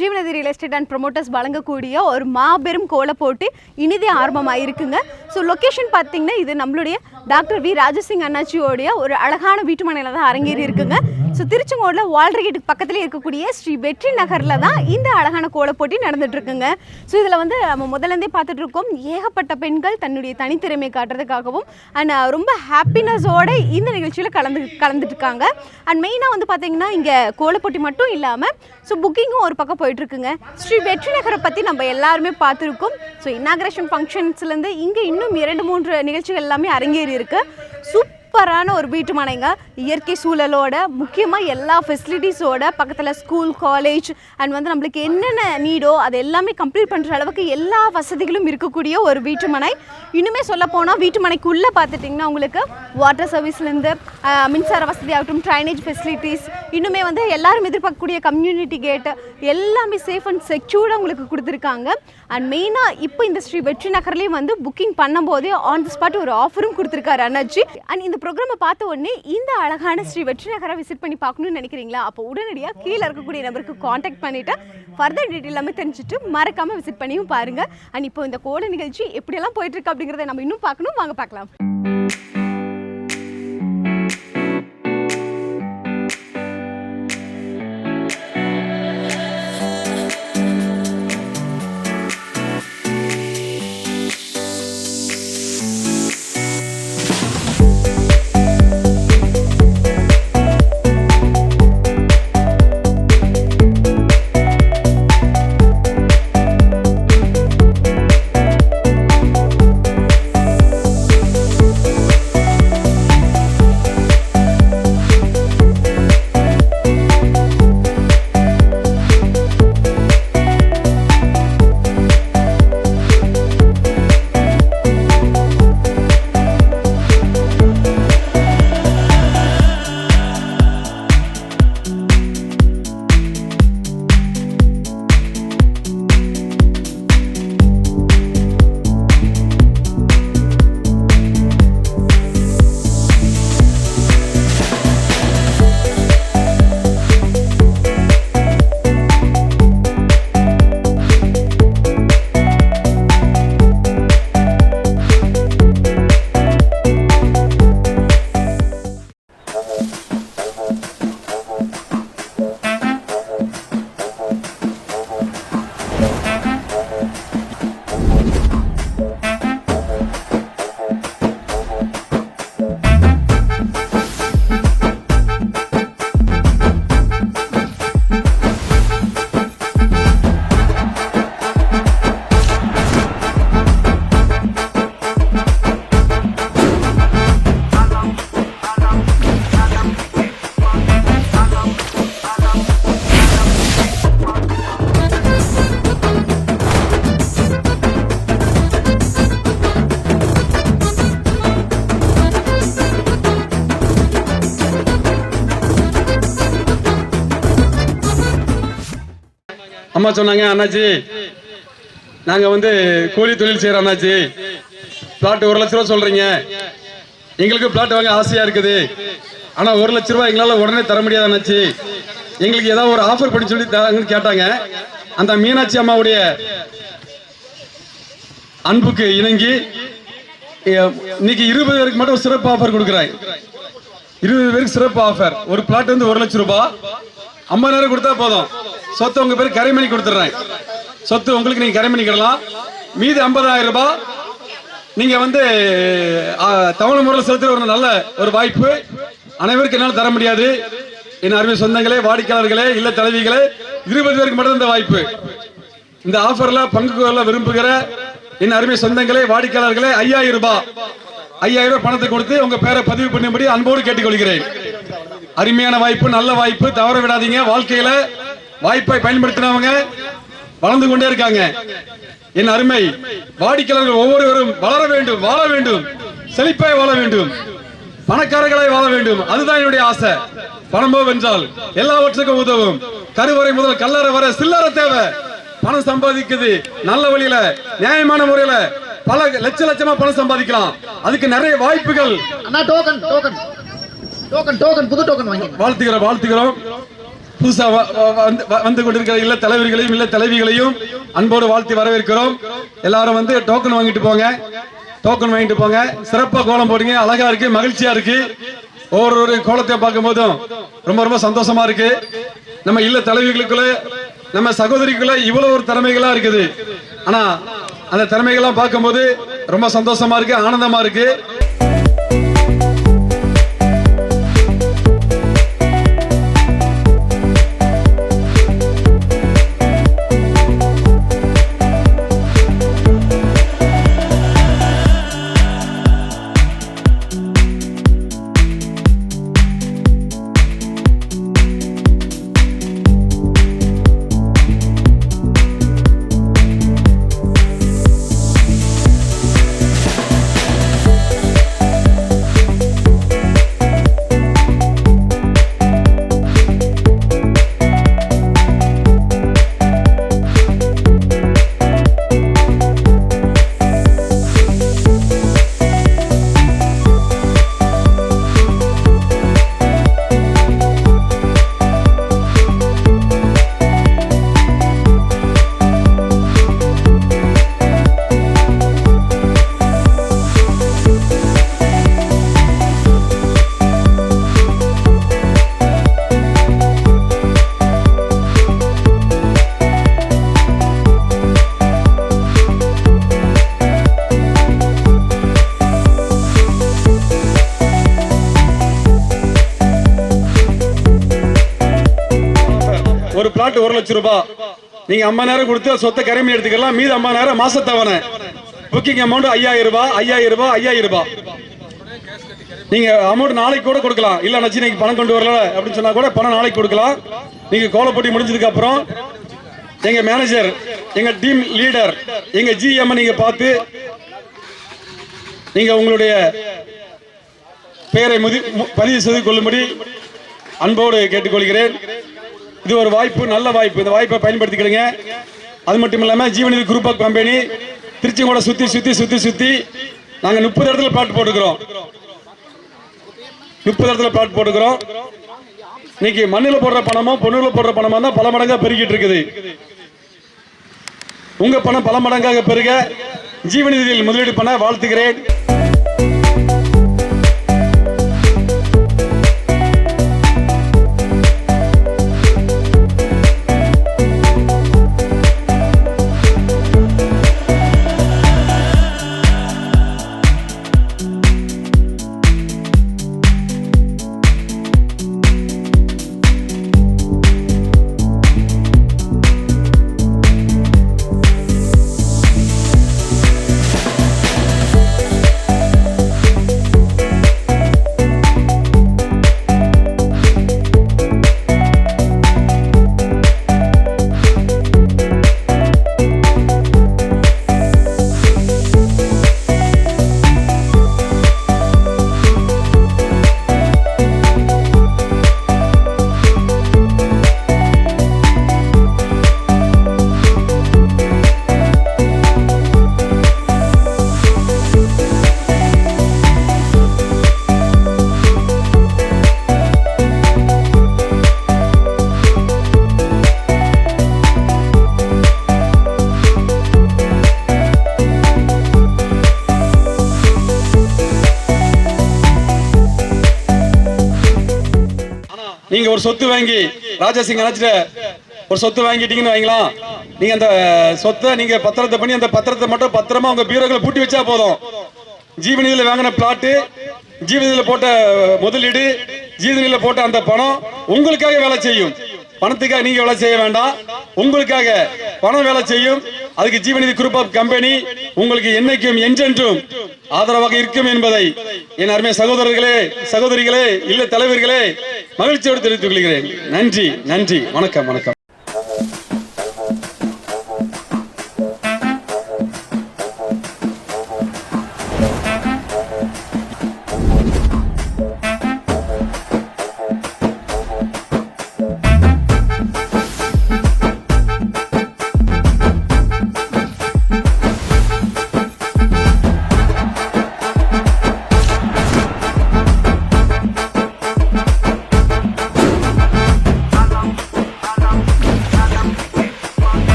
Jeevanathi real estate and promoters வழங்கக்கூடிய ஒரு மாபெரும் கோலப்போட்டி இனிதே ஆரம்பமாயிருக்குங்க. ஸோ லொக்கேஷன் பார்த்தீங்கன்னா இது நம்மளுடைய டாக்டர் வி ராஜசிங் அண்ணாச்சியோடைய ஒரு அழகான வீட்டு மனையில் தான் அரங்கேறி இருக்குங்க. ஸோ திருச்செங்கோடில் வால்ரகேட்டுக்கு பக்கத்தில் இருக்கக்கூடிய ஸ்ரீ வெற்றி நகரில் தான் இந்த அழகான கோலப்போட்டி நடந்துட்டு இருக்குங்க. ஸோ இதில் வந்து நம்ம முதலேருந்தே பார்த்துட்டு இருக்கோம், ஏகப்பட்ட பெண்கள் தன்னுடைய தனித்திறமை காட்டுறதுக்காகவும் அண்ட் ரொம்ப ஹாப்பினஸோட இந்த நிகழ்ச்சியில் கலந்துட்டு இருக்காங்க. அண்ட் மெயினாக வந்து பார்த்தீங்கன்னா இங்கே கோலப்போட்டி மட்டும் இல்லாமல் ஸோ புக்கிங்கும் ஒரு பக்கம் போயிட்டுருக்குங்க. ஸ்ரீ வெற்றி நகரை பற்றி நம்ம எல்லாருமே பார்த்துருக்கோம். ஸோ இனாகரேஷன் ஃபங்க்ஷன்ஸ்லேருந்து இங்கே இன்னும் 2-3 நிகழ்ச்சிகள் எல்லாமே அரங்கேறி இருக்குது. சூப்பரான ஒரு வீட்டு மனைங்க, இயற்கை சூழலோட, முக்கியமாக எல்லா ஃபெசிலிட்டிஸோட, பக்கத்தில் ஸ்கூல், காலேஜ் அண்ட் வந்து நம்மளுக்கு என்னென்ன நீடோ அது எல்லாமே கம்ப்ளீட் பண்ணுற அளவுக்கு எல்லா வசதிகளும் இருக்கக்கூடிய ஒரு வீட்டு மனை. இன்னுமே சொல்ல போனால் வீட்டு மனைக்குள்ளே பார்த்துட்டிங்கன்னா உங்களுக்கு வாட்டர் சர்வீஸ்லேருந்து மின்சார வசதி ஆகட்டும், ட்ரைனேஜ் ஃபெசிலிட்டிஸ், இன்னுமே வந்து எல்லாரும் எதிர்பார்க்கக்கூடிய கம்யூனிட்டி கேட்டு எல்லாமே சேஃப் அண்ட் செக்யூர்டாக உங்களுக்கு கொடுத்துருக்காங்க. அண்ட் மெயினாக இப்போ இந்த ஸ்ரீ வெற்றி நகர்லேயும் வந்து புக்கிங் பண்ணும்போதே ஆன் தி ஸ்பாட் ஒரு ஆஃபரும் கொடுத்துருக்காரு அண்ணாச்சி. அண்ட் இந்த ப்ரோக்ராமை பார்த்த உடனே இந்த அழகான ஸ்ரீ வெற்றி நகரை விசிட் பண்ணி பார்க்கணும்னு நினைக்கிறீங்களா? அப்போ உடனடியாக கீழே இருக்கக்கூடிய நபருக்கு காண்டாக்ட் பண்ணிவிட்டு ஃபர்தர் டீட்டெயில் எல்லாமே தெரிஞ்சுட்டு மறக்காமல் விசிட் பண்ணியும் பாருங்கள். அண்ட் இப்போ இந்த கோல நிகழ்ச்சி எப்படியெல்லாம் போயிட்டுருக்கு அப்படிங்கிறத நம்ம இன்னும் பார்க்கணும், வாங்க பார்க்கலாம். அம்மா சொன்னாங்க, அண்ணாச்சி நாங்கள் வந்து கூலி தொழில் செய்கிறோம் அண்ணாச்சி, பிளாட் 1 லட்ச ரூபா சொல்கிறீங்க, எங்களுக்கு பிளாட் வாங்க ஆசையாக இருக்குது, ஆனால் 1 லட்ச ரூபா எங்களால் உடனே தர முடியாது அண்ணாச்சி, எங்களுக்கு ஏதாவது ஒரு ஆஃபர் பண்ணி சொல்லி தராங்கன்னு கேட்டாங்க. அந்த மீனாட்சி அம்மாவுடைய அன்புக்கு இணங்கி இன்னைக்கு 20 பேருக்கு மட்டும் சிறப்பு ஆஃபர் கொடுக்குறாங்க. 20 பேருக்கு சிறப்பு ஆஃபர். ஒரு பிளாட் வந்து 1 லட்ச ரூபாய், 50,000 கொடுத்தா போதும், சொத்து உங்க பேருக்கு கரைமணி கொடுத்துட்றேன். சொத்து உங்களுக்கு நீங்க கரைமணி கிடலாம். மீது 50,000 ரூபாய் நீங்க வந்து தமிழ் முறையில் செலுத்துற ஒரு நல்ல ஒரு வாய்ப்பு. அனைவருக்கு என்னால் தர முடியாது. என் அருமை சொந்தங்களே, வாடிக்கையாளர்களே, இல்ல தலைவிகளே, 20 பேருக்கு மட்டும் இந்த வாய்ப்பு. இந்த ஆஃபர்ல பங்கு கொள்ள விரும்புகிற என் அருமை சொந்தங்களே, வாடிக்கையாளர்களே, 5,000 ரூபாய் 5,000 ரூபாய் பணத்தை கொடுத்து உங்க பேரை பதிவு பண்ணும்படி அன்போடு கேட்டுக்கொள்கிறேன். அருமையான வாய்ப்பு, நல்ல வாய்ப்பு, தவற விடாதீங்க. வாழ்க்கையில வாய்ப்பை பயன்படுத்தினவங்க வளர்ந்து கொண்டே இருக்காங்க. என் அருமை வாடிக்கையாளர்கள் ஒவ்வொருவரும் வளர வேண்டும், வாழ வேண்டும், செழிப்பாய் வாழ வேண்டும், பணக்காரர்களாய் வாழ வேண்டும். அதுதான் என்னுடைய ஆசை. பணமோ வென்றால் எல்லாவற்றுக்கும் உதவும். கருவறை முதல் கல்லறை வரை சில்லறை தேவை. பணம் சம்பாதிக்குது நல்ல வழியில, நியாயமான முறையில பல லட்சமா பணம் சம்பாதிக்கலாம். அதுக்கு நிறைய வாய்ப்புகள். புது டோக்கன் வாங்கி வாழ்த்துகிறோம். புதுசா வந்து கொண்டிருக்கிற இல்ல தலைவர்களையும் இல்ல தலைவிகளையும் அன்போடு வாழ்த்தி வரவேற்கிறோம். எல்லாரும் வந்து டோக்கன் வாங்கிட்டு போங்க, டோக்கன் வாங்கிட்டு போங்க. சிறப்பா கோலம் போடுங்க, அழகா இருக்கு, மகிழ்ச்சியா இருக்கு. ஒவ்வொரு கோலத்தை பார்க்கும் போதும் ரொம்ப ரொம்ப சந்தோஷமா இருக்கு. நம்ம இல்ல தலைவிகளுக்குள்ள நம்ம சகோதரிக்குள்ள இவ்வளவு ஒரு திறமைகளா இருக்குது. ஆனா அந்த திறமைகள்லாம் பார்க்கும்போது ரொம்ப சந்தோஷமா இருக்கு, ஆனந்தமா இருக்கு. ஒரு பிளாட் 1 லட்சம் ரூபாய். நீங்க 50,000 கொடுத்து சொத்தை கரைமி எடுத்துக்கலாம். மீது 50,000 மாசத்தவணை. புக்கிங் அமௌண்ட் 5,000 ரூபாய், 5,000 ரூபாய், 5,000 ரூபாய். நீங்க அமௌண்ட் நாளைக்கு கூட கொடுக்கலாம். இல்ல நச்சி நீங்க பணம் கொண்டு வரல அப்படின்னு சொன்னா கூட பணம் நாளைக்கு கொடுக்கலாம். நீங்க கோலப்போட்டி முடிஞ்சதுக்கு அப்புறம் எங்க மேனேஜர், எங்க டீம் லீடர், எங்க ஜிஎம் நீங்க பார்த்து நீங்க உங்களுடைய பெயரை பதிவு செய்து கொள்ளும்படி அன்போடு கேட்டுக்கொள்கிறேன். இது ஒரு வாய்ப்பு, நல்ல வாய்ப்பு. இந்த வாய்ப்பை பயன்படுத்திக்கிறீங்க. அது மட்டும் இல்லாம ஜீவநிதி குரூப் ஆஃப் கம்பெனி திருச்செங்கோட சுத்தி நாங்க 30 இடத்துல பிளாட் போட்டுக்கிறோம். 30 இடத்துல பிளாட் போட்டுக்கிறோம். இன்னைக்கு மண்ணில் போடுற பணமோ பொண்ணுல போடுற பணமா தான் பல மடங்கா பெருகிட்டு இருக்குது. உங்க பணம் பல மடங்காக பெருக ஜீவநிதியில் முதலீடு பண்ண வாழ்த்துகிறேன். நீங்க ஒரு சொத்து வாங்கி ராஜாசிங் நினைச்சிட்டு ஒரு சொத்து வாங்கிட்டீங்கன்னு வைங்களா, நீங்க அந்த சொத்தை நீங்க பத்திரத்தை பண்ணி அந்த பத்திரத்தை மட்டும் பத்திரமா உங்க பீரோக்களை பூட்டி வச்சா போதும். ஜீவநிதியில வாங்கின பிளாட்டு, ஜீவநிதியில போட்ட முதலீடு, ஜீவநிதியில போட்ட அந்த பணம் உங்களுக்காக வேலை செய்யும். பணத்துக்காக நீங்க வேலை செய்ய வேண்டாம், உங்களுக்காக பணம் வேலை செய்யும். அதுக்கு ஜீவநிதி குரூப் ஆஃப் கம்பெனி உங்களுக்கு என்னைக்கும் என்றென்றும் ஆதரவாக இருக்கும் என்பதை என் அருமை சகோதரர்களே, சகோதரிகளே, இல்ல தலைவர்களே மகிழ்ச்சியோடு தெரிவித்துக் கொள்கிறேன். நன்றி, நன்றி, வணக்கம், வணக்கம்.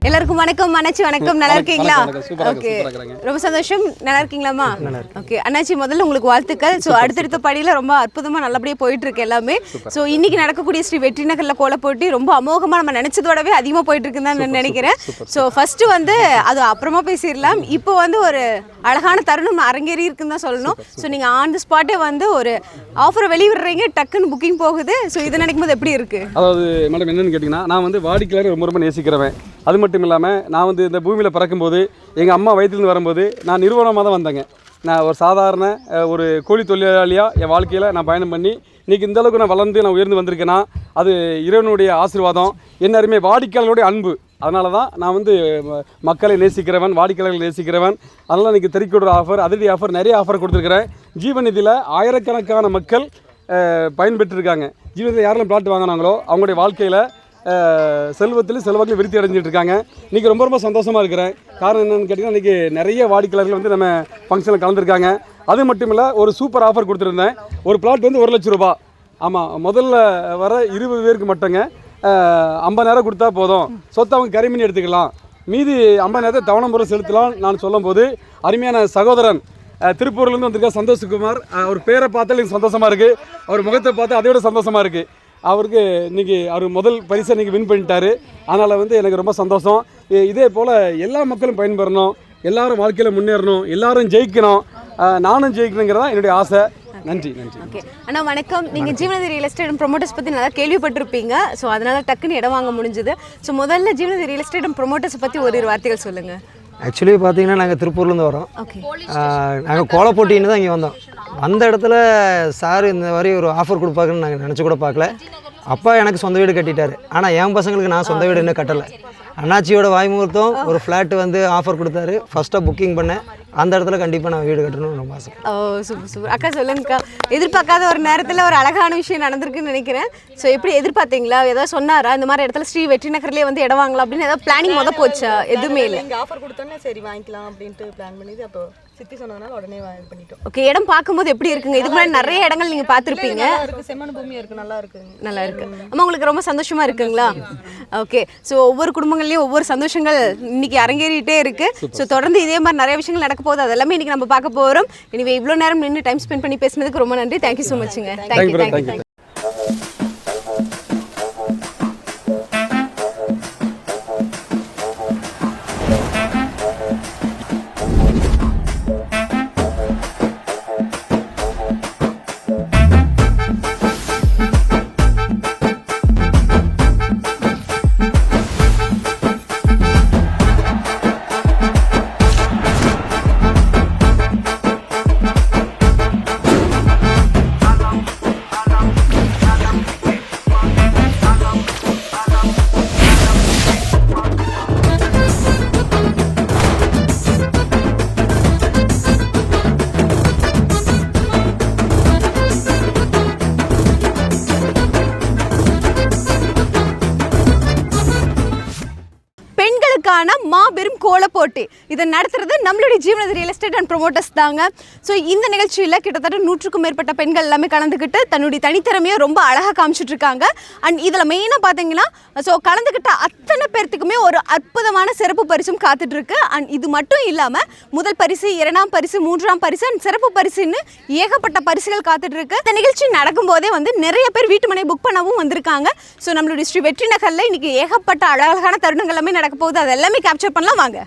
எல்லாருக்கும் வணக்கம். அண்ணாச்சி வணக்கம். நல்லா இருக்கீங்களா? ஓகே, சூப்பரா ரொம்ப சந்தோஷம். நல்லா இருக்கீங்களாமா? ஓகே அண்ணாச்சி, முதல்ல உங்களுக்கு வாழ்த்துக்கள். ஸோ அடுத்தடுத்த படியில் ரொம்ப அற்புதமாக நல்லபடியாக போயிட்டு இருக்கு எல்லாமே. ஸோ இன்னைக்கு நடக்கக்கூடிய ஸ்ரீ வெற்றி நகரில் கோல போட்டி ரொம்ப அமோகமாக நம்ம நினைச்சதோடவே அதிகமாக போயிட்டு இருக்குன்னு தான் நான் நினைக்கிறேன். ஸோ ஃபர்ஸ்ட் வந்து அது அப்புறமா பேசிடலாம். இப்போ வந்து ஒரு அழகான தருணம் அரங்கேறி இருக்குன்னு தான் சொல்லணும். ஸோ நீங்கள் ஆன் தி ஸ்பாட்டே வந்து ஒரு ஆஃபரை வெளியிடுறீங்க, டக்குன்னு புக்கிங் போகுது. ஸோ இதை நினைக்கும் போது எப்படி இருக்கு? அதாவது மேடம் என்னன்னு கேட்டிங்கன்னா, நான் வந்து வாடிக்கையாளர் ரொம்ப நேசிக்கிறவன். அது மட்டும் இல்லாமல் நான் வந்து இந்த பூமியில் பிறக்கும்போது எங்கள் அம்மா வயிற்றுலேருந்து வரும்போது நான் நிறுவனமாக தான் வந்தேங்க. நான் ஒரு சாதாரண ஒரு கூலி தொழிலாளியாக என் வாழ்க்கையில் நான் பயணம் பண்ணி இன்றைக்கி இந்தளவுக்கு நான் வளர்ந்து நான் உயர்ந்து வந்திருக்கேன்னா அது இறைவனுடைய ஆசீர்வாதம், எல்லாருமே வாடிக்கையாளருடைய அன்பு. அதனால தான் நான் வந்து மக்களை நேசிக்கிறவன், வாடிக்கையாளர்களை நேசிக்கிறவன். அதனால் இன்றைக்கி தெரிவிக்கிற ஆஃபர், அதிரடி ஆஃபர், நிறைய ஆஃபர் கொடுத்துருக்குறேன். ஜீவநிதியில் ஆயிரக்கணக்கான மக்கள் பயன்பெற்றிருக்காங்க. ஜீவநிதியில் யாரெல்லாம் பிளாட் வாங்கினாங்களோ அவங்களுடைய வாழ்க்கையில் செல்வத்திலும் செல்வாக்கிலும் விருத்தி அடைஞ்சிட்டு இருக்காங்க. இன்றைக்கி ரொம்ப சந்தோஷமாக இருக்கிறேன். காரணம் என்னென்னு கேட்டிங்கன்னா, இன்றைக்கி நிறைய வாடிக்கையாளர்கள் வந்து நம்ம ஃபங்க்ஷனில் கலந்துருக்காங்க. அது மட்டும் இல்லை, ஒரு சூப்பர் ஆஃபர் கொடுத்துருந்தேன். ஒரு பிளாட் வந்து 1 லட்சம் ரூபா. ஆமாம், முதல்ல வர 20 பேருக்கு மட்டுங்க 50,000 கொடுத்தா போதும், சொத்தை அவங்க கரிமணி எடுத்துக்கலாம், மீதி 50,000 தவணை முறை செலுத்தலாம். நான் சொல்லும்போது அருமையான சகோதரன் திருப்பூர்லேருந்து வந்திருக்க சந்தோஷ்குமார், அவர் பேரை பார்த்தாலும் எனக்கு சந்தோஷமாக இருக்குது, அவர் முகத்தை பார்த்து அதை விட சந்தோஷமாக இருக்குது. அவருக்கு இன்றைக்கி அவர் முதல் பரிசை இன்றைக்கி வின் பண்ணிட்டார். அதனால் வந்து எனக்கு ரொம்ப சந்தோஷம். இதே போல் எல்லா மக்களும் பயன்பெறணும், எல்லாரும் வாழ்க்கையில் முன்னேறணும், எல்லாரும் ஜெயிக்கணும், நானும் ஜெயிக்கணுங்கிறதான் என்னுடைய ஆசை. நன்றி. ஓகே அண்ணா வணக்கம். நீங்கள் ஜீவநதி ரியல் எஸ்டேட் ப்ரொமோட்டர்ஸ் பற்றி நல்லா கேள்விப்பட்டிருப்பீங்க. ஸோ அதனால் டக்குன்னு இடம் வாங்க முடிஞ்சுது. ஸோ முதல்ல ஜீவநதி ரியல் எஸ்டேட் ப்ரொமோட்டர்ஸை பற்றி ஒரு வார்த்தைகள் சொல்லுங்கள். ஆக்சுவலி பார்த்தீங்கன்னா நாங்கள் திருப்பூர்லேருந்து வரோம். நாங்கள் கோல போட்டின்னு தான் இங்கே வந்தோம். அந்த இடத்துல சார் இந்த மாதிரி ஒரு ஆஃபர் கொடுப்பாங்கன்னு நாங்கள் நினச்சி கூட பார்க்கல. அப்பா எனக்கு சொந்த வீடு கட்டிட்டார். ஆனால் என் பசங்களுக்கு நான் சொந்த வீடு இன்னும் கட்டலை. அண்ணாச்சியோட வாய்மூர்த்தம் ஒரு ஃப்ளாட் வந்து ஆஃபர் கொடுத்தாரு. ஃபஸ்ட்டாக புக்கிங் பண்ணேன். அந்த இடத்துல கண்டிப்பாக நான் வீடு கட்டணும்னு ரொம்ப ஆசை. ஓ சூப்பர். அக்கா சொல்லுங்கக்கா, எதிர்பார்க்காத ஒரு நேரத்தில் ஒரு அழகான விஷயம் நடந்திருக்குன்னு நினைக்கிறேன். ஸோ எப்படி எதிர்பார்த்தீங்களா? ஏதாவது சொன்னாரா இந்த மாதிரி இடத்துல ஸ்ரீ வெற்றி நகர்லேயே வந்து இடம் வாங்கலாம் அப்படின்னு ஏதாவது பிளானிங் போச்சா? எதுவுமே இல்லை. இங்கே ஆஃபர் கொடுத்தோன்னே சரி வாங்கிக்கலாம் அப்படின்ட்டு பிளான் பண்ணிது. அப்போ சித்தி சொன்னதுனால உடனே இது பண்ணிட்டோம். ஓகே, இடம் பார்க்கும்போது எப்படி இருக்குங்க? இதுக்கு முன்னாடி நிறைய இடங்கள் நீங்கள் பார்த்துருப்பீங்க. செம்மண் பூமியாக இருக்குது, நல்லா இருக்குங்க. நல்லா இருக்கு. அம்மா உங்களுக்கு ரொம்ப சந்தோஷமா இருக்குங்களா? ஓகே, ஸோ ஒவ்வொரு குடும்பங்கள்லையும் ஒவ்வொரு சந்தோஷங்கள் இன்னைக்கு அரங்கேறிட்டே இருக்கு. ஸோ தொடர்ந்து இதே மாதிரி நிறைய விஷயங்கள் நடக்க போகுது. அதெல்லாமே இன்னைக்கு நம்ம பார்க்க போகிறோம். எனவே இவ்வளோ நேரம் நின்று டைம் ஸ்பெண்ட் பண்ணி பேசுனதுக்கு ரொம்ப நன்றி. தேங்க்யூ ஸோ மச்சுங்க. தேங்க்யூ. மாபெரும் கோல போட்டி இதை நடத்துறது நம்மளுடைய Jeevanadhi real estate and promoters தாங்க. ஸோ இந்த நிகழ்ச்சியில் கிட்டத்தட்ட 100க்கும் மேற்பட்ட பெண்கள் எல்லாமே கலந்துக்கிட்டு தன்னுடைய தனித்திறமையை ரொம்ப அழகாக காமிச்சிட்டு இருக்காங்க. அண்ட் இதில் மெயினாக பார்த்தீங்கன்னா ஸோ கலந்துக்கிட்ட அத்தனை பேர்த்துக்குமே ஒரு அற்புதமான சிறப்பு பரிசும் காத்துட்டு இருக்கு. அண்ட் இது மட்டும் இல்லாமல் முதல் பரிசு, 2ஆம் பரிசு, 3ஆம் பரிசு அண்ட் சிறப்பு பரிசுன்னு ஏகப்பட்ட பரிசுகள் காத்துட்டு இருக்கு. இந்த நிகழ்ச்சி நடக்கும்போதே வந்து நிறைய பேர் வீட்டு மனை புக் பண்ணவும் வந்திருக்காங்க. ஸோ நம்மளுடைய ஸ்ரீ வெற்றி நகரில் இன்னைக்கு ஏகப்பட்ட அழகான தருணங்கள் எல்லாமே நடக்க போகுது. அது எல்லாமே கேப்சர் பண்ணலாம் வாங்க.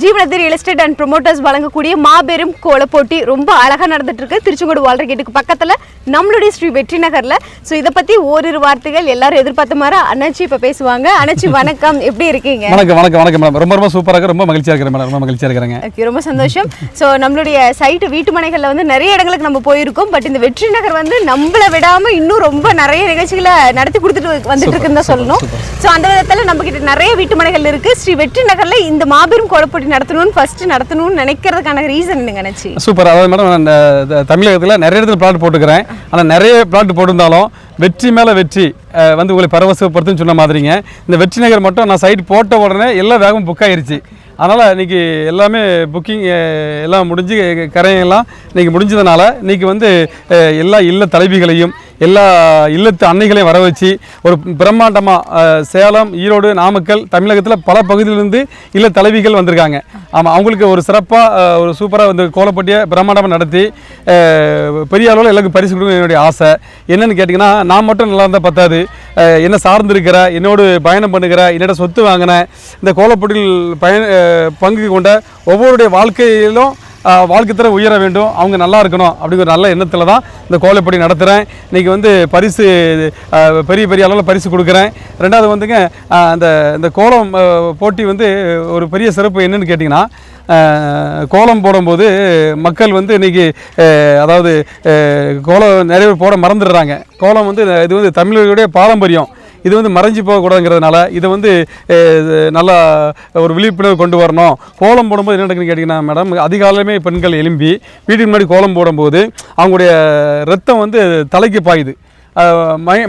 ஜீவனதி ரியல் எஸ்டேட் அண்ட் ப்ரொமோட்டர்ஸ் வழங்கக்கூடிய மாபெரும் கோல போட்டி ரொம்ப அழகா நடந்துட்டு இருக்கு திருச்செங்கோடு வால்ரகேட்டுக்கு பக்கத்துல நம்மளுடைய ஸ்ரீ வெற்றி நகர்ல. ஸோ இதை பத்தி ஓரிரு வார்த்தைகள் எல்லாரும் எதிர்பார்த்த மாதிரி அண்ணாச்சி இப்ப பேசுவாங்க. அண்ணாச்சி வணக்கம், எப்படி இருக்கீங்க? வணக்கம் வணக்கம் வணக்கம் மேடம். ரொம்ப ரொம்ப சூப்பராக இருக்கு, ரொம்ப மகிழ்ச்சியாக இருக்கிறேன் மேடம், ரொம்ப மகிழ்ச்சியாக இருக்கிறேங்க. ஓகே, ரொம்ப சந்தோஷம். ஸோ நம்மளுடைய சைட்டு வீட்டு மனைகளில் வந்து நிறைய இடங்களுக்கு நம்ம போயிருக்கோம். பட் இந்த வெற்றி நகர் வந்து நம்மளை விடாம இன்னும் ரொம்ப நிறைய நிகழ்ச்சிகளை நடத்தி கொடுத்துட்டு வந்துட்டு இருக்குன்னு தான் சொல்லணும். ஸோ அந்த விதத்தில் நம்ம கிட்ட நிறைய வீட்டு மனைகள் இருக்கு. ஸ்ரீ வெற்றி நகர்ல இந்த மாபெரும் கோலப்போட்டி நடத்தணும்னு நினைக்கிறதுக்கான ரீசன் என்னங்க நினைச்சு? சூப்பர். அதாவது மேடம், தமிழகத்தில் நிறைய இடத்துல பிளாட் போட்டுக்கிறேன். ஆனால் நிறைய பிளாட் போட்டிருந்தாலும் வெற்றி மேலே வெற்றி வந்து உங்களை பரவசப்படுத்துன்னு சொன்ன மாதிரிங்க. இந்த வெற்றி நகர் மட்டும் நான் சைட் போட்ட உடனே எல்லாம் வேகம் புக் ஆயிருச்சு. அதனால் இன்றைக்கி எல்லாமே புக்கிங் எல்லாம் முடிஞ்சு கரையெல்லாம் இன்றைக்கி முடிஞ்சதுனால இன்றைக்கி வந்து எல்லா இல்ல தலைவிகளையும் எல்லா இல்லத்து அன்னைகளையும் வர வச்சு ஒரு பிரம்மாண்டமாக சேலம், ஈரோடு, நாமக்கல், தமிழகத்தில் பல பகுதியிலிருந்து இல்ல தலைவிகள் வந்திருக்காங்க. ஆமாம், அவங்களுக்கு ஒரு சிறப்பாக ஒரு சூப்பராக வந்து கோலப்போட்டியை பிரம்மாண்டமாக நடத்தி பெரிய அளவில் எல்லாருக்கும் பரிசு கொடுக்க என்னுடைய ஆசை. என்னென்னு கேட்டிங்கன்னா, நான் மட்டும் நல்லா இருந்தால் பத்தாது, என்ன சார்ந்திருக்கிற, என்னோடு பயணம் பண்ணுகிற, என்னோட சொத்து வாங்கின, இந்த கோலப்போட்டியில் பங்கு கொண்ட ஒவ்வொருடைய வாழ்க்கையிலும் வாழ்க்கை தர உயர வேண்டும், அவங்க நல்லா இருக்கணும் அப்படிங்கிற நல்ல எண்ணத்தில் தான் இந்த கோலப்போட்டி நடத்துகிறேன். இன்றைக்கி வந்து பரிசு பெரிய பெரிய அளவில் பரிசு கொடுக்குறேன். ரெண்டாவது வந்துங்க, இந்த கோலம் போட்டி வந்து ஒரு பெரிய சிறப்பு என்னன்னு கேட்டிங்கன்னா, கோலம் போடும்போது மக்கள் வந்து இன்றைக்கி அதாவது கோலம் நிறைய பேர் போட மறந்துடுறாங்க. கோலம் வந்து இது வந்து தமிழர்களுடைய பாரம்பரியம், இது வந்து மறைஞ்சி போகக்கூடாதுங்கிறதுனால இதை வந்து நல்லா ஒரு விழிப்புணர்வு கொண்டு வரணும். கோலம் போடும்போது என்ன நடக்குதுன்னு கேட்டிங்கன்னா மேடம், அதிகாலையுமே பெண்கள் எழும்பி வீட்டுக்கு முன்னாடி கோலம் போடும்போது அவங்களுடைய ரத்தம் வந்து தலைக்கு பாயுது,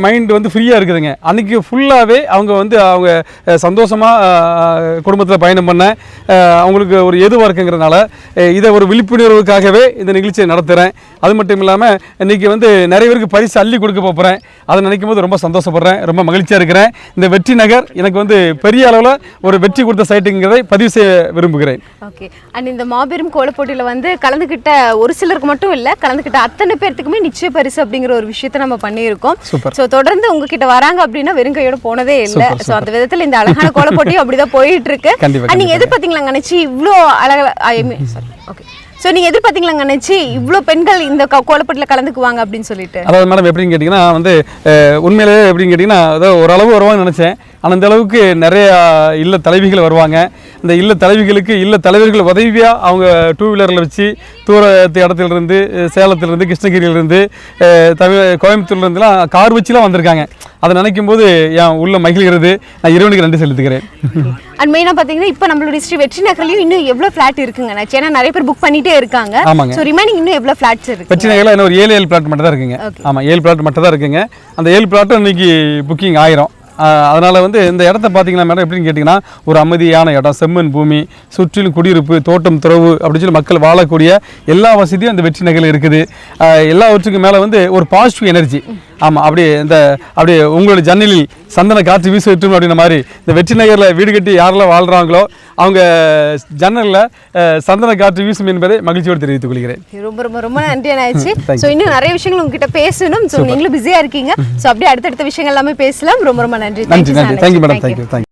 மைண்டு வந்து ஃப்ரீயாக இருக்குதுங்க. அன்றைக்கி ஃபுல்லாகவே அவங்க சந்தோஷமாக குடும்பத்தில் பயணம் பண்ண அவங்களுக்கு ஒரு எதுவாக இருக்குங்கிறதுனால இதை ஒரு விழிப்புணர்வுக்காகவே இந்த நிகழ்ச்சியை நடத்துகிறேன். அது மட்டும் இல்லாமல் இன்றைக்கி வந்து நிறைய பேருக்கு பரிசு அள்ளி கொடுக்க போகிறேன். அதை நினைக்கும் போது ரொம்ப சந்தோஷப்படுறேன், ரொம்ப மகிழ்ச்சியாக இருக்கிறேன். இந்த வெற்றி நகர் எனக்கு வந்து பெரிய அளவில் ஒரு வெற்றி கொடுத்த சைட்டுங்கிறதை பதிவு செய்ய விரும்புகிறேன். ஓகே, அண்ட் இந்த மாபெரும் கோலப்போட்டியில் வந்து கலந்துக்கிட்ட ஒரு சிலருக்கு மட்டும் இல்லை, கலந்துக்கிட்ட அத்தனை பேர்த்துக்குமே நிச்சய பரிசு அப்படிங்கிற ஒரு விஷயத்தை நம்ம பண்ணியிருக்கோம். சோ தொடர்ந்து உங்ககிட்ட வராங்க அப்படின்னா வெறும் கையோட போனதே இல்ல. சோ அந்த விதத்துல இந்த அழகான கோலப்போட்டியும் அப்படிதான் போயிட்டு இருக்கு. நீங்க எதிர்பார்த்தீங்களா நினைச்சு இவ்வளோ அழகா? ஓகே, ஸோ நீங்கள் எதிர்பார்த்தீங்களா நினச்சி இவ்வளோ பெண்கள் இந்த கோலப்போட்டியில் கலந்துக்குவாங்க அப்படின்னு சொல்லிட்டு? அதாவது மேடம், எப்படின்னு கேட்டிங்கன்னா வந்து உண்மையிலே எப்படின்னு கேட்டிங்கன்னா, அதாவது ஓரளவு வருவாங்கன்னு நினச்சேன். ஆனால் அந்த அளவுக்கு நிறைய இல்ல தலைவிகள் வருவாங்க. இந்த இல்ல தலைவிகளுக்கு இல்ல தலைவர்கள் உதவியாக அவங்க டூ வீலரில் வச்சு தூரத்து இடத்துலேருந்து, சேலத்துலேருந்து, கிருஷ்ணகிரியிலேருந்து, கோயம்புத்தூர்லேருந்துலாம் கார் வச்சுலாம் வந்திருக்காங்க. அதை நினைக்கும் போது என் உள்ள மகிழ்கிறது. நான் இறைவனுக்கு நன்றி செலுத்துகிறேன். அண்ட் மெயினாக பார்த்தீங்கன்னா இப்போ நம்மளுடைய ஸ்ரீ வெற்றி நகர்லையும் இன்னும் எவ்வளோ ஃப்ளாட் இருக்குங்க? ஏன்னா நிறைய பேர் புக் பண்ணிட்டே இருக்காங்க. ஆமாங்க. ஸோ ரிமைனிங் இன்னும் எவ்வளோ ஃப்ளாட்ஸ் இருக்கு? வெற்றி நகரில் இன்னும் ஒரு 7 பிளாட் மட்டும் தான் இருக்குங்க. ஆமாம், 7 பிளாட் மட்டும் தான் இருக்குங்க. அந்த 7 பிளாட்டும் இன்னைக்கு புக்கிங் ஆயிரும். அதனால் வந்து இந்த இடத்த பார்த்தீங்கன்னா மேடம், எப்படின்னு கேட்டிங்கன்னா, ஒரு அமைதியான இடம், செம்மண் பூமி, சுற்றிலும் குடியிருப்பு, தோட்டம், துறவு அப்படின்னு சொல்லி மக்கள் வாழக்கூடிய எல்லா வசதியும் அந்த வெற்றி நகரில் இருக்குது. எல்லாவற்றுக்கும் மேலே வந்து ஒரு பாசிட்டிவ் எனர்ஜி. ஆமாம், அப்படியே உங்களோட ஜன்னலில் சந்தன காற்று வீச விட்டுரும் அப்படின்ற மாதிரி இந்த வெற்றி நகரில் வீடு கட்டி யாரெல்லாம் வாழ்கிறாங்களோ அவங்க ஜன்னலில் சந்தன காற்று வீசும் என்பதை மகிழ்ச்சியோடு தெரிவித்துக் கொள்கிறேன். ரொம்ப ரொம்ப ரொம்ப நன்றி ஆயிடுச்சு. ஸோ இன்னும் நிறைய விஷயங்கள் உங்ககிட்ட பேசணும். ஸோ நீங்களும் பிஸியாக இருக்கீங்க. ஸோ அப்படியே அடுத்தடுத்த விஷயங்கள் எல்லாமே பேசலாம். ரொம்ப ரொம்ப நன்றி. நன்றி நன்றி. Thank you madam. தேங்க்யூ.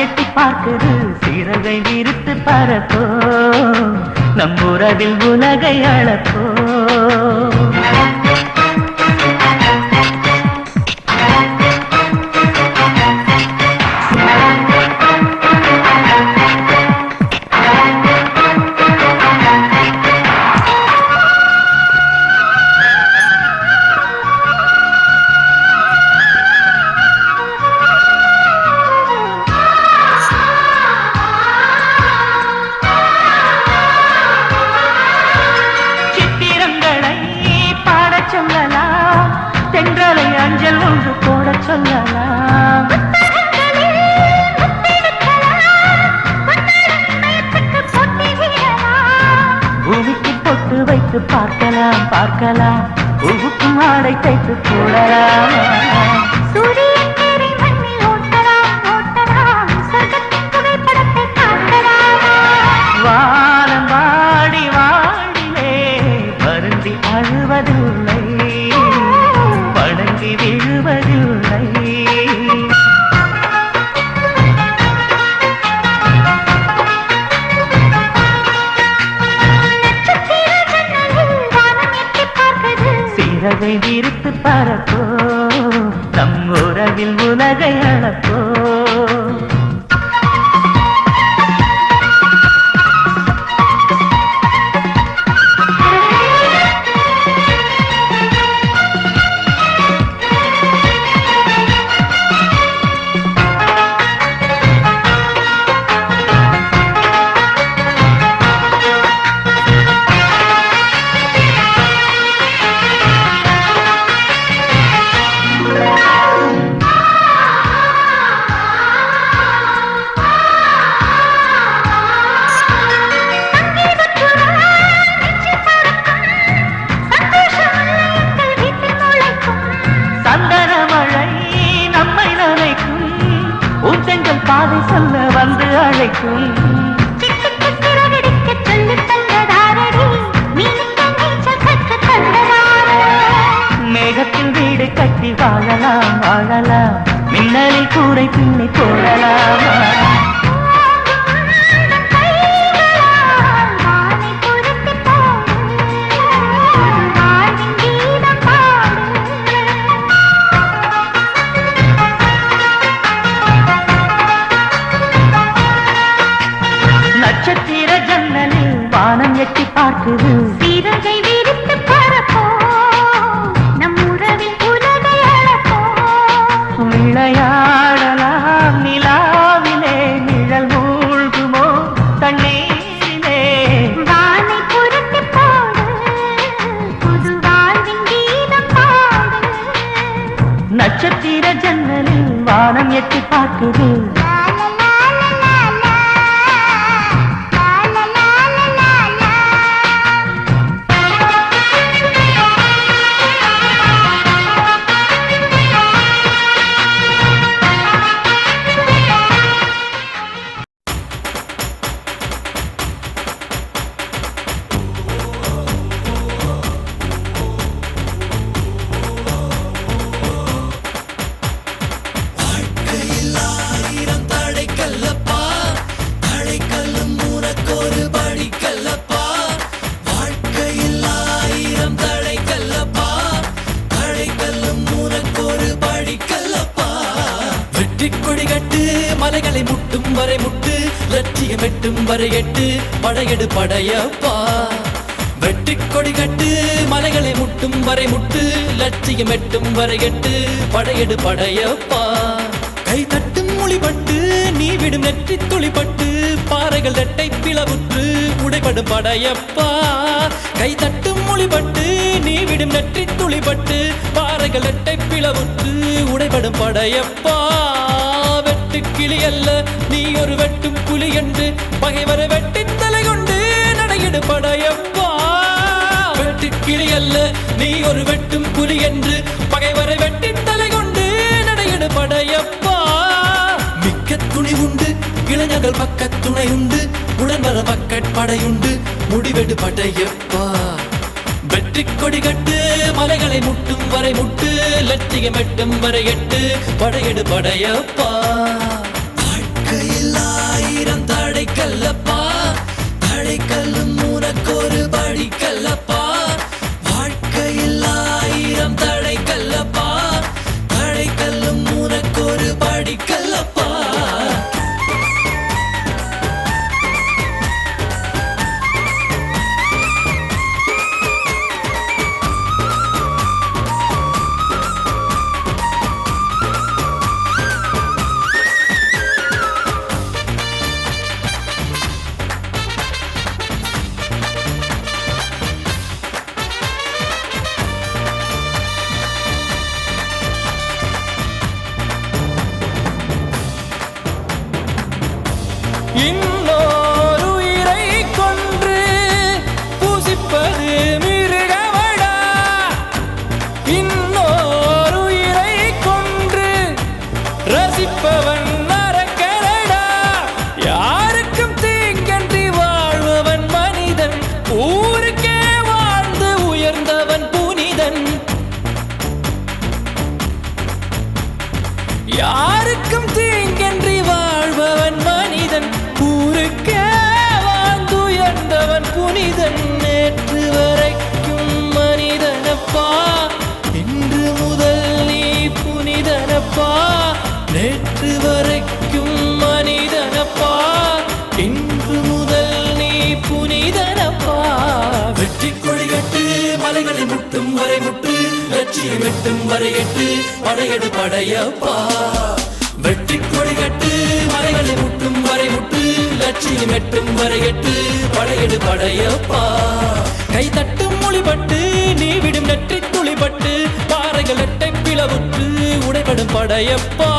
எட்டி பார்க்குது சிறகை விரித்து பறப்போ நம் உறவில் உலகை அளப்போ பார்க்கலாம் பார்க்கலாம் உவுக்கும் ஆடை தைத்து போடலாம் வானம் வாடி வாடிலே வருந்தி அழுவதில்லை வணங்கி விழுவதில்லை சிறகை விரித்து பறப்போ நம் உறவில் உலகை அளப்போ பாதை சொல்ல வந்து அழைக்கும் மேகத்தில் வீடு கட்டி வாழலாம் வாழலாம் மின்னலில் கூரை பின்னி போடலாம் நட்சத்திர ஜன்னலில் வானம் எட்டி பார்க்குது சிறகை விரித்து பறப்போ நம் உறவில் உலகை அளப்போ விளையாடலாம் நிலாவிலே நிழல் மூழ்குமோ தண்ணீரிலே வானை புரட்டி போடு புது வாழ்வின் கீதம் பாடு நட்சத்திர ஜன்னலில் வானம் எட்டி பார்க்குது மலைகளை முட்டும் வரை முட்டு லட்சியம் எட்டும் வரை எட்டு படையெடு படையப்பா வெட்டிக் கொடி கட்டு மலைகளை முட்டும் வரை முட்டு லட்சியம் எட்டும் வரை எட்டு படையெடு படையப்பா கை தட்டும் மொழிபட்டு நீ விடும் நெற்றி துளிப்பட்டு பாறைகள் ரெட்டை பிளவுற்று உடைபடும் படையப்பா கை தட்டும் மொழிபட்டு நீ விடும் நெற்றி துளிப்பட்டு பாறைகள் ரெட்டை பிளவுற்று உடைபடும் படையப்பா கிளி அல்ல நீ ஒரு வெட்டும் புலி என்று பகைவரை வெட்டி தலை கொண்டு நடையிடு படையப்பா வெட்டு கிளி அல்ல நீ ஒரு வெட்டும் புலி என்று பகைவரை வெட்டி தலை கொண்டு நடையிடு படையப்பா மிக்க துணி உண்டு இளைஞர்கள் பக்க துணை உண்டு உடன்வர மக்கட்படையுண்டு முடிவெடு படையப்பா வெற்றி கொடி கட்டு மலைகளை முட்டும் வரை முட்டு லட்சியம் எட்டும் வரை எட்டு படையெடு படையப்பா வாழ்க்கையில் 1000 தடைக்கல்லப்பா, தடைக்கல்லும் உனக்கொரு படிக்கல்லப்பா. வாழ்க்கையில் 1000 தடைக்கல்லப்பா, தடைக்கல்லும் உனக்கொரு படிக்கல்லப்பா. இன்னொரு உயிரை கொன்று பூசிப்பது மிருகமடா, இன்னொரு உயிரை கொன்று ரசிப்பவன் நரக்கரடா. யாருக்கும் தீங்கன்றி வாழ்பவன் மனிதன், ஊருக்கே வாழ்ந்து உயர்ந்தவன் புனிதன். யாருக்கும் தீங்கன்றி வாழ்பவன் மனிதன், ஊருக்கே வாழ்ந்துயர்ந்தவன் புனிதன். நேற்று வரைக்கும் மனிதனப்பா, இன்று முதல் நீ புனிதனப்பா. நேற்று வரைக்கும் மனிதனப்பா, இன்று முதல் நீ புனிதனப்பா. வெற்றி கொடிகட்டு மலைகளை முட்டும் வரை முட்டு, லட்சியம் எட்டும் வரை எட்டு, படையெடு படையப்பா. வெற்றி கொடிகட்டு மலைகளை முட்டும் வரை முட்டு, லட்சியம் எட்டும் வரை எட்டு, படையெடு படையப்பா. கை தட்டும் மொழிபட்டு நீ விடும் நெற்றி துளிபட்டு, பாறைகள் எட்டை பிளவுற்று உடைபடும் படையப்பா.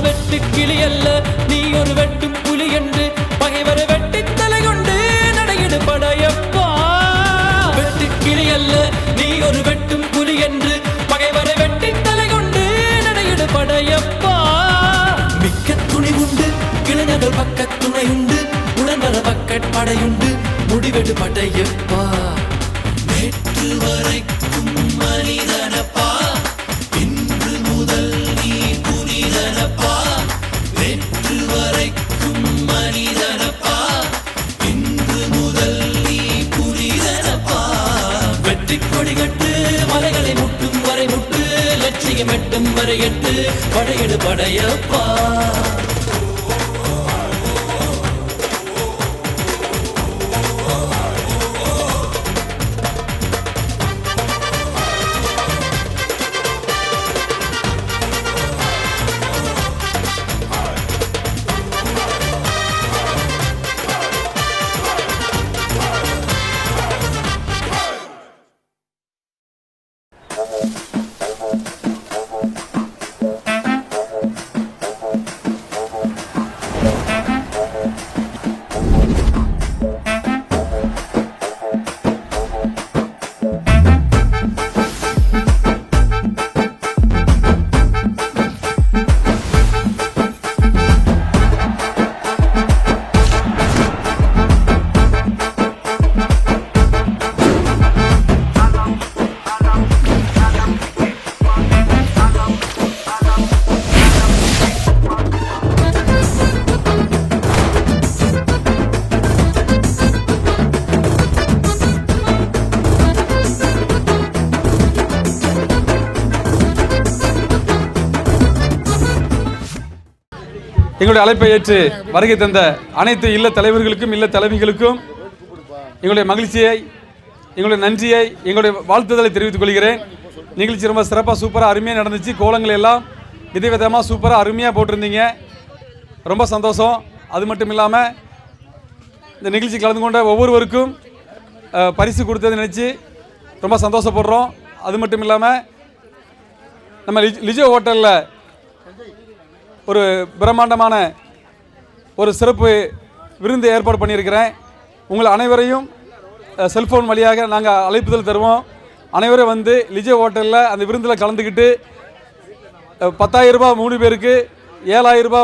வெட்டு கிளி அல்ல நீ ஒரு வெட்டும் புலி என்று, பகைவரை வெட்டி தலை கொண்டு நடையிடு படையப்பா. வெட்டு கிளி அல்ல நீ ஒரு வெட்டும் புலி என்று, பகைவரை வெட்டி தலை கொண்டு நடையிடு படையப்பா. மிக்க துணி உண்டு இளைஞர்கள் பக்க துணை உண்டு, உடனர பக்கட் படையுண்டு முடிவெடு படையப்பா. நேற்று வரைக்கும் மனிதனப்பா, இன்று முதல் நீ புனிதனப்பா. நேற்று வரைக்கும் மனிதனப்பா, இன்று முதல் நீ புனிதனப்பா. வெற்றி கொடிகட்டு மலைகளை முட்டும் வரை முட்டு, லட்சியம் எட்டும் வரை எட்டு, படையெடு படையப்பா. எங்களுடைய அழைப்பை ஏற்று வருகை தந்த அனைத்து இல்ல தலைவர்களுக்கும் இல்ல தலைவிகளுக்கும் எங்களுடைய மகிழ்ச்சியை, எங்களுடைய நன்றியை, எங்களுடைய வாழ்த்துதலை தெரிவித்துக் கொள்கிறேன். நிகழ்ச்சி ரொம்ப சிறப்பாக சூப்பராக அருமையாக நடந்துச்சு. கோலங்கள் எல்லாம் விதவிதமாக சூப்பராக அருமையாக போட்டிருந்தீங்க. ரொம்ப சந்தோஷம். அது மட்டும் இல்லாமல் இந்த நிகழ்ச்சி கலந்து கொண்ட ஒவ்வொருவருக்கும் பரிசு கொடுத்ததை நினச்சி ரொம்ப சந்தோஷப்படுறோம். அது மட்டும் இல்லாமல் நம்ம லிஜோ ஹோட்டலில் ஒரு பிரம்மாண்டமான ஒரு சிறப்பு விருந்து ஏற்பாடு பண்ணியிருக்கிறேன். உங்கள் அனைவரையும் செல்ஃபோன் வழியாக நாங்கள் அழைப்புதல் தருவோம். அனைவரும் வந்து லிஜோ ஹோட்டலில் அந்த விருந்தில் கலந்துக்கிட்டு 10,000 ரூபா 3 பேருக்கு, 7,000 ரூபா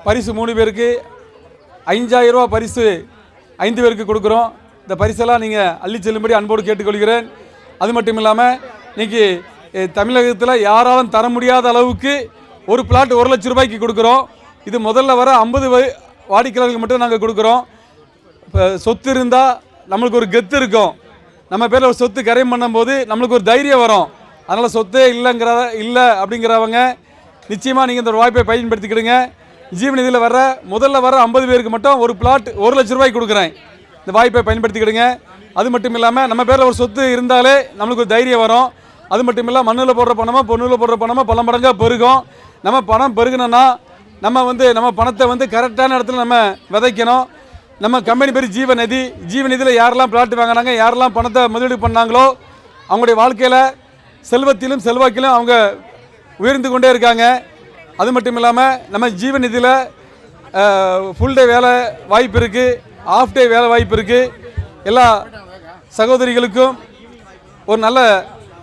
பரிசு 3 பேருக்கு, 5,000 ரூபா பரிசு 5 பேருக்கு கொடுக்குறோம். இந்த பரிசெல்லாம் நீங்கள் அள்ளி செல்லும்படி அன்போடு கேட்டுக்கொள்கிறேன். அது மட்டும் இல்லாமல் இன்றைக்கி தமிழகத்தில் யாராலும் தர முடியாத அளவுக்கு ஒரு பிளாட் 1 லட்ச ரூபாய்க்கு கொடுக்குறோம். இது முதல்ல வர 50 வாடிக்கையாளர்களுக்கு மட்டும் நாங்கள் கொடுக்குறோம். இப்போ சொத்து இருந்தால் நம்மளுக்கு ஒரு கெத்து இருக்கும். நம்ம பேரில் ஒரு சொத்து கரையம் பண்ணும்போது நம்மளுக்கு ஒரு தைரியம் வரும். அதனால் சொத்தே இல்லை அப்படிங்கிறவங்க நிச்சயமாக நீங்கள் இந்த ஒரு வாய்ப்பை பயன்படுத்திக்கிடுங்க. ஜீவநிதியில் முதல்ல வர 50 பேருக்கு மட்டும் ஒரு பிளாட் 1 லட்ச ரூபாய்க்கு கொடுக்குறேன். இந்த வாய்ப்பை பயன்படுத்திக்கிடுங்க. அது மட்டும் இல்லாமல் நம்ம பேரில் ஒரு சொத்து இருந்தாலே நம்மளுக்கு ஒரு தைரியம் வரும். அது மட்டும் இல்லை மண்ணில் போடுற பணமோ பொண்ணில் போடுற பணமோ பல மடங்காக பெருகும். நம்ம பணம் பெருகணும்னா நம்ம பணத்தை கரெக்டான இடத்துல நம்ம விதைக்கணும். நம்ம கம்பெனி பேர் ஜீவநிதி. ஜீவநிதியில் யாரெல்லாம் பிளாட் வாங்கினாங்க, யாரெல்லாம் பணத்தை முதலீடு பண்ணாங்களோ அவங்களுடைய வாழ்க்கையில் செல்வத்திலும் செல்வாக்கிலும் அவங்க உயர்ந்து கொண்டே இருக்காங்க. அது மட்டும் இல்லாமல் நம்ம ஜீவநிதியில் ஃபுல் டே வேலை வாய்ப்பு இருக்குது, ஆஃப் டே வேலை வாய்ப்பு இருக்குது. எல்லா சகோதரிகளுக்கும்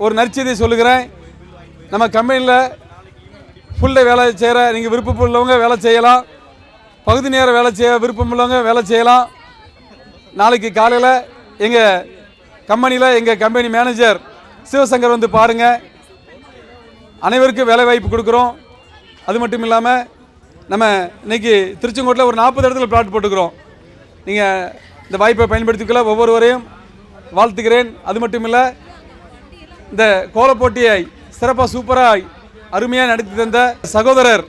ஒரு நற்செய்தியை சொல்லுகிறேன். நம்ம கம்பெனியில் ஃபுல் டே வேலை செய்கிற நீங்கள் விருப்பம் உள்ளவங்க வேலை செய்யலாம். பகுதி நேர வேலை செய்ய விருப்பம் உள்ளவங்க வேலை செய்யலாம். நாளைக்கு காலையில் எங்கள் கம்பெனியில் எங்கள் கம்பெனி மேனேஜர் சிவசங்கர் வந்து பாருங்கள். அனைவருக்கும் வேலை வாய்ப்பு கொடுக்குறோம். அது மட்டும் இல்லாமல் நம்ம இன்றைக்கி திருச்செங்கோட்டில் ஒரு 40 இடத்துல பிளாட் போட்டுக்கிறோம். நீங்கள் இந்த வாய்ப்பை பயன்படுத்திக்கொள்ள ஒவ்வொருவரையும் வாழ்த்துக்கிறேன். அது மட்டும் இல்லை, இந்த கோலப்போட்டியை சிறப்பாக சூப்பராக அருமையாக நடத்தி தந்த சகோதரர்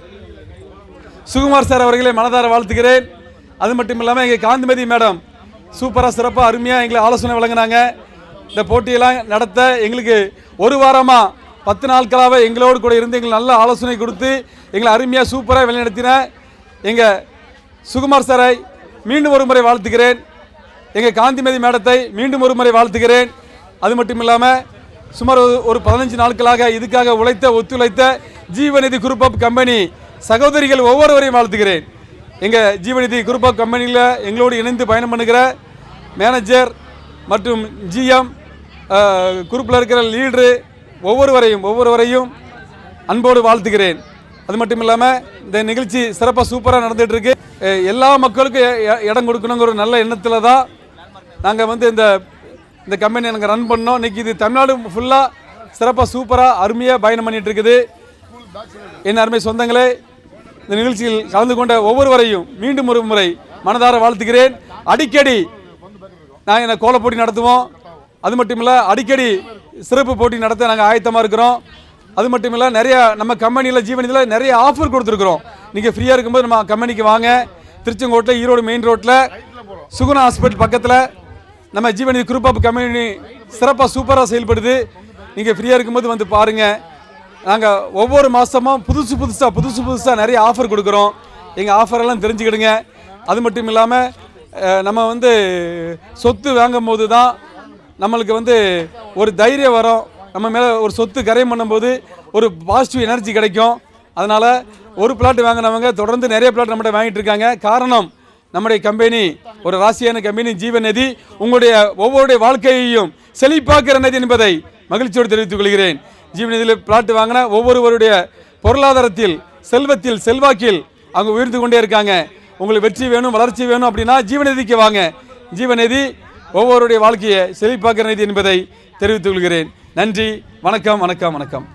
சுகுமார் சார் அவர்களை மனதார வாழ்த்துக்கிறேன். அது மட்டும் இல்லாமல் எங்கள் காந்திமதி மேடம் சூப்பராக சிறப்பாக அருமையாக எங்களை ஆலோசனை வழங்கினாங்க. இந்த போட்டியெல்லாம் நடத்த எங்களுக்கு ஒரு வாரமாக 10 நாட்களாக எங்களோடு கூட இருந்து எங்களுக்கு நல்ல ஆலோசனை கொடுத்து எங்களை அருமையாக சூப்பராக வழிநடத்தின எங்கள் சுகுமார் சாரை மீண்டும் ஒரு முறை வாழ்த்துக்கிறேன். எங்கள் காந்திமதி மேடத்தை மீண்டும் ஒரு முறை வாழ்த்துக்கிறேன். அது மட்டும் இல்லாமல் சுமார் ஒரு 15 நாட்களாக இதுக்காக ஒத்துழைத்த ஜீவநிதி குரூப் ஆஃப் கம்பெனி சகோதரிகள் ஒவ்வொருவரையும் வாழ்த்துகிறேன். எங்கள் ஜீவநிதி குரூப் ஆஃப் கம்பெனியில் எங்களோடு இணைந்து பயணம் பண்ணுகிற மேனேஜர் மற்றும் ஜிஎம் குரூப்பில் இருக்கிற லீடரு ஒவ்வொருவரையும் அன்போடு வாழ்த்துகிறேன். அது மட்டும் இல்லாமல் இந்த நிகழ்ச்சி சிறப்பாக சூப்பராக நடந்துகிட்ருக்கு. எல்லா மக்களுக்கும் இடம் கொடுக்கணுங்கிற ஒரு நல்ல எண்ணத்தில் தான் நாங்கள் இந்த கம்பெனி நாங்கள் ரன் பண்ணோம். இன்றைக்கி இது தமிழ்நாடு ஃபுல்லாக சிறப்பாக சூப்பராக அருமையாக பயணம் பண்ணிகிட்டு இருக்குது. என் அருமை சொந்தங்களே, இந்த நிகழ்ச்சியில் கலந்து கொண்ட ஒவ்வொருவரையும் மீண்டும் ஒரு முறை மனதார வாழ்த்துகிறேன். அடிக்கடி நாங்கள் கோல போட்டி நடத்துவோம். அது மட்டும் இல்லை, அடிக்கடி சிறப்பு போட்டி நடத்த நாங்கள் ஆயத்தமாக இருக்கிறோம். அது மட்டும் இல்லை, நம்ம கம்பெனியில் ஜீவனிதில் நிறைய ஆஃபர் கொடுத்துருக்குறோம். நீங்கள் ஃப்ரீயாக இருக்கும்போது நம்ம கம்பெனிக்கு வாங்க. திருச்செங்கோட்டில் ஈரோடு மெயின் ரோட்டில் சுகுணா ஹாஸ்பிட்டல் பக்கத்தில் நம்ம ஜீவநிதி குரூப் ஆஃப் கம்பெனி சிறப்பாக சூப்பராக செயல்படுது. நீங்கள் ஃப்ரீயாக இருக்கும்போது வந்து பாருங்கள். நாங்கள் ஒவ்வொரு மாதமும் புதுசாக நிறைய ஆஃபர் கொடுக்குறோம். எங்கள் ஆஃபரெல்லாம் தெரிஞ்சுக்கிடுங்க. அது மட்டும் இல்லாமல் நம்ம சொத்து வாங்கும் போது தான் நம்மளுக்கு ஒரு தைரியம் வரும். நம்ம மேலே ஒரு சொத்து கரையம் பண்ணும்போது ஒரு பாசிட்டிவ் எனர்ஜி கிடைக்கும். அதனால் ஒரு பிளாட் வாங்கினவங்க தொடர்ந்து நிறைய பிளாட் நம்மகிட்ட வாங்கிட்டு இருக்காங்க. காரணம், நம்முடைய கம்பெனி ஒரு ராசியான கம்பெனி ஜீவநிதி உங்களுடைய ஒவ்வொருடைய வாழ்க்கையையும் செழிப்பாக்குற நதி என்பதை மகிழ்ச்சியோடு தெரிவித்துக் கொள்கிறேன். ஜீவநிதியில் பிளாட் வாங்கின ஒவ்வொருவருடைய பொருளாதாரத்தில் செல்வத்தில் செல்வாக்கில் அவங்க உயர்ந்து கொண்டே இருக்காங்க. உங்களுக்கு வெற்றி வேணும், வளர்ச்சி வேணும் அப்படின்னா ஜீவநிதிக்கு வாங்க. ஜீவநிதி ஒவ்வொருடைய வாழ்க்கையை செழிப்பாக்குற நதி என்பதை தெரிவித்துக் கொள்கிறேன். நன்றி, வணக்கம்.